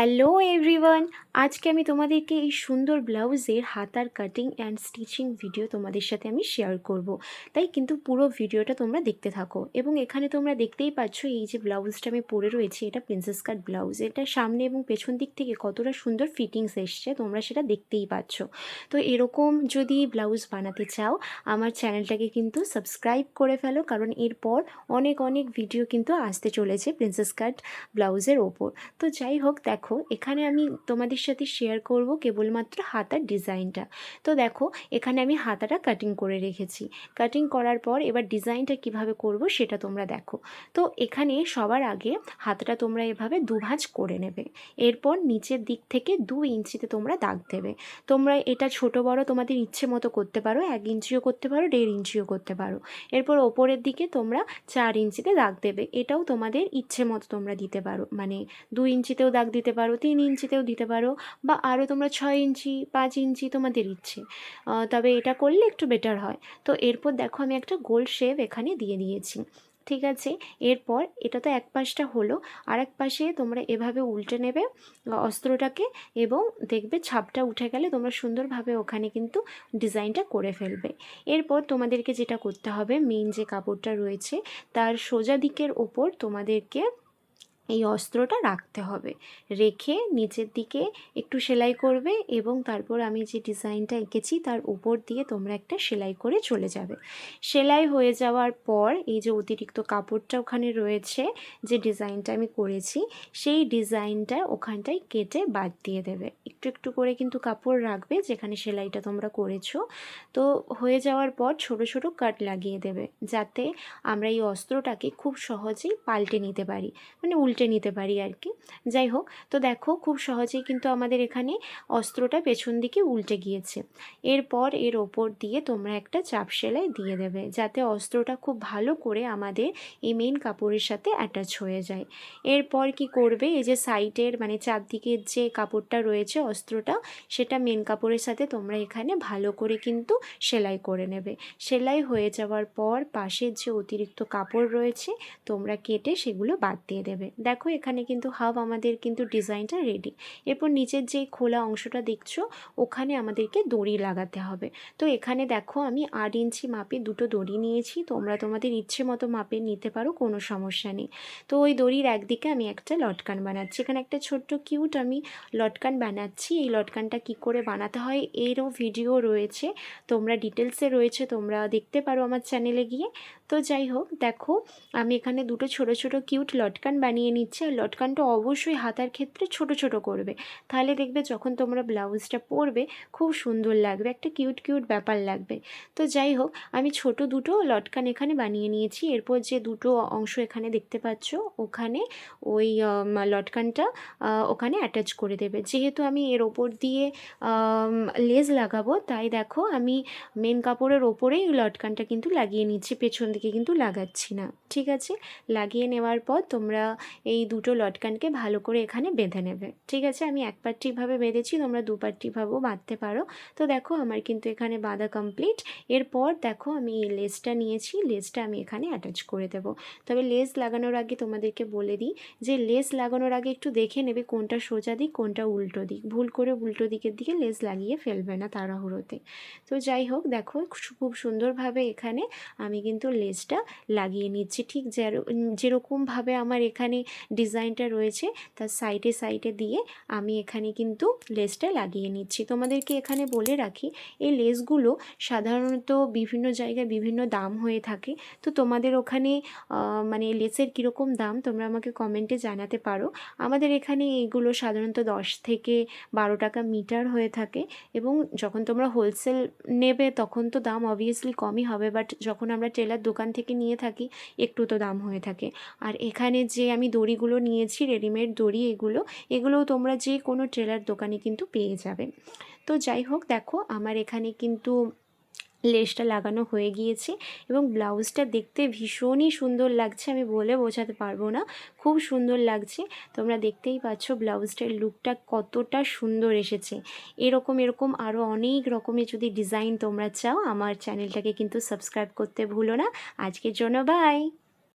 Hello everyone, আজকে আমি তোমাদেরকে এই সুন্দর ব্লাউজের হাতার কাটিং অ্যান্ড স্টিচিং ভিডিও তোমাদের সাথে আমি শেয়ার করব। তাই কিন্তু পুরো ভিডিওটা তোমরা দেখতে থাকো। এবং এখানে তোমরা দেখতেই পাচ্ছ এই যে ব্লাউজটা আমি পরে রয়েছি, এটা প্রিন্সেস কাট ব্লাউজ। এটা সামনে এবং পেছন দিক থেকে কতটা সুন্দর ফিটিংস এসছে তোমরা সেটা দেখতেই পাচ্ছ। তো এরকম যদি ব্লাউজ বানাতে চাও আমার চ্যানেলটাকে কিন্তু সাবস্ক্রাইব করে ফেলো, কারণ এরপর অনেক অনেক ভিডিও কিন্তু আসতে চলেছে প্রিন্সেস কাট ব্লাউজের ওপর। তো যাই হোক, দেখো এখানে আমি তোমাদের সাথে শেয়ার করব কেবলমাত্র হাতার ডিজাইনটা। তো দেখো এখানে আমি হাতাটা কাটিং করে রেখেছি। কাটিং করার পর এবার ডিজাইনটা কিভাবে করব সেটা তোমরা দেখো। তো এখানে সবার আগে হাতাটা তোমরা এভাবে দুভাঁজ করে নেবে। এরপর নিচের দিক থেকে 2 ইঞ্চিতে তোমরা দাগ দেবে। তোমরা এটা ছোট বড় তোমাদের ইচ্ছে মতো করতে পারো, 1 ইঞ্চিও করতে পারো, 1.5 ইঞ্চিও করতে পারো। এরপর ওপরের দিকে তোমরা 4 ইঞ্চিতে দাগ দেবে। এটাও তোমাদের ইচ্ছে মতো তোমরা দিতে পারো, মানে 2 ইঞ্চিতেও দাগ দিতে পারো, 3 ইঞ্চিতেও দিতে পারো, বা আরও তোমরা 6 ইঞ্চি, 5 ইঞ্চি তোমাদের ইচ্ছে। তবে এটা করলে একটু বেটার হয়। তো এরপর দেখো আমি একটা গোল শেপ এখানে দিয়ে দিয়েছি। ঠিক আছে, এরপর এটা তো এক পাশটা হলো, আর এক পাশে তোমরা এভাবে উল্টে নেবে অস্ত্রটাকে, এবং দেখবে ছাপটা উঠে গেলে তোমরা সুন্দরভাবে ওখানে কিন্তু ডিজাইনটা করে ফেলবে। এরপর তোমাদেরকে যেটা করতে হবে, মেইন যে কাপড়টা রয়েছে তার সোজা দিকের ওপর তোমাদেরকে এই অস্ত্রটা রাখতে হবে। রেখে নিচের দিকে একটু সেলাই করবে, এবং তারপর আমি যে ডিজাইনটা এঁকেছি তার উপর দিয়ে তোমরা একটা সেলাই করে চলে যাবে। সেলাই হয়ে যাওয়ার পর এই যে অতিরিক্ত কাপড়টা ওখানে রয়েছে, যে ডিজাইনটা আমি করেছি সেই ডিজাইনটা ওখানটায় কেটে বাদ দিয়ে দেবে। একটু একটু করে কিন্তু কাপড় রাখবে যেখানে সেলাইটা তোমরা করেছো। তো হয়ে যাওয়ার পর ছোট ছোট কাট লাগিয়ে দেবে, যাতে আমরা এই অস্ত্রটাকে খুব সহজেই পাল্টে নিতে পারি, মানে উল্টে নিতে পারি আর কি। যাই হোক, তো দেখো খুব সহজেই কিন্তু আমাদের এখানে অস্ত্রটা পেছন দিকে উল্টে গিয়েছে। এরপর এর ওপর দিয়ে তোমরা একটা চাপ সেলাই দিয়ে দেবে, যাতে অস্ত্রটা খুব ভালো করে আমাদের এই মেন কাপড়ের সাথে অ্যাটাচ হয়ে যায়। এরপর কি করবে, এই যে সাইডের মানে চারদিকের যে কাপড়টা রয়েছে অস্ত্রটা, সেটা মেন কাপড়ের সাথে তোমরা এখানে ভালো করে কিন্তু সেলাই করে নেবে। সেলাই হয়ে যাওয়ার পর পাশের যে অতিরিক্ত কাপড় রয়েছে তোমরা কেটে সেগুলো বাদ দিয়ে দেবে। দেখো এখানে কিন্তু হাফ আমাদের কিন্তু ডিজাইনটা রেডি। এরপর নিচের যে খোলা অংশটা দেখছো ওখানে আমাদেরকে দড়ি লাগাতে হবে। তো এখানে দেখো আমি 8 ইঞ্চি মাপে দুটো দড়ি নিয়েছি, তোমরা তোমাদের ইচ্ছে মতো মাপে নিতে পারো, কোনো সমস্যা নেই। তো ওই দড়ির একদিকে আমি একটা লটকান বানাচ্ছি, এখানে একটা ছোট্ট কিউট আমি লটকান বানাচ্ছি। এই লটকানটা কি করে বানাতে হয় এরও ভিডিও রয়েছে, তোমরা ডিটেলসে রয়েছে, তোমরা দেখতে পারো আমার চ্যানেলে গিয়ে। তো যাই হোক, দেখো আমি এখানে দুটো ছোট ছোট কিউট লটকান বানিয়ে নিচ্ছি। আর লটকানটা অবশ্যই হাতার ক্ষেত্রে ছোট ছোট করবে, তাহলে দেখবে যখন তোমরা ব্লাউজটা পরবে খুব সুন্দর লাগবে, একটা কিউট কিউট ব্যাপার লাগবে। তো যাই হোক, আমি ছোট দুটো লটকান এখানে বানিয়ে নিয়েছি। এরপর যে দুটো অংশ এখানে দেখতে পাচ্ছ ওখানে ওই লটকানটা ওখানে অ্যাটাচ করে দেবে। যেহেতু আমি এর ওপর দিয়ে লেস লাগাবো, তাই দেখো আমি মেন কাপড়ের ওপরেই লটকানটা কিন্তু লাগিয়ে নিচ্ছি, পেছন দিকে কিন্তু লাগাচ্ছি না। ঠিক আছে, লাগিয়ে নেওয়ার পর তোমরা এই দুটো লটকানকে ভালো করে এখানে বেঁধে নেবে। ঠিক আছে, আমি এক পাট্টিভাবে বেঁধেছি, তোমরা দু পাট্টিভাবেও বাঁধতে পারো। তো দেখো আমার কিন্তু এখানে বাঁধা কমপ্লিট। এরপর দেখো আমি এই লেসটা নিয়েছি, লেসটা আমি এখানে অ্যাটাচ করে দেব। তবে লেস লাগানোর আগে তোমাদেরকে বলে দিই যে লেস লাগানোর আগে একটু দেখে নেবে কোনটা সোজা দিক কোনটা উল্টো দিক, ভুল করে উল্টো দিকের দিকে লেস লাগিয়ে ফেলবে না তাড়াহুড়োতে। তো যাই হোক, দেখো খুব সুন্দরভাবে এখানে আমি কিন্তু লেসটা লাগিয়ে নিচ্ছি, ঠিক যেরকমভাবে আমার এখানে ডিজাইনটা রয়েছে তার সাইডে সাইডে দিয়ে আমি এখানে কিন্তু লেসটা লাগিয়ে নিচ্ছি। তোমাদেরকে এখানে বলে রাখি এই লেসগুলো সাধারণত বিভিন্ন জায়গায় বিভিন্ন দাম হয়ে থাকে। তো তোমাদের ওখানে মানে লেসের কীরকম দাম তোমরা আমাকে কমেন্টে জানাতে পারো। আমাদের এখানে এইগুলো সাধারণত 10 থেকে 12 টাকা মিটার হয়ে থাকে, এবং যখন তোমরা হোলসেল নেবে তখন তো দাম অবভিয়াসলি কমই হবে, বাট যখন আমরা টেলার দোকান থেকে নিয়ে থাকি একটু তো দাম হয়ে থাকে। আর এখানে যে আমি দড়িগুলো নিয়েছি রেডিমেড দড়ি, এগুলোও তোমরা যে কোনো টেলার দোকানে কিন্তু পেয়ে যাবে। তো যাই হোক, দেখো আমার এখানে কিন্তু লেসটা লাগানো হয়ে গিয়েছে, এবং ব্লাউজটা দেখতে ভীষণই সুন্দর লাগছে, আমি বলে বোঝাতে পারবো না, খুব সুন্দর লাগছে। তোমরা দেখতেই পাচ্ছ ব্লাউজটার লুকটা কতটা সুন্দর এসেছে। এরকম আরও অনেক রকমের যদি ডিজাইন তোমরা চাও আমার চ্যানেলটাকে কিন্তু সাবস্ক্রাইব করতে ভুলো না। আজকের জন্য বাই।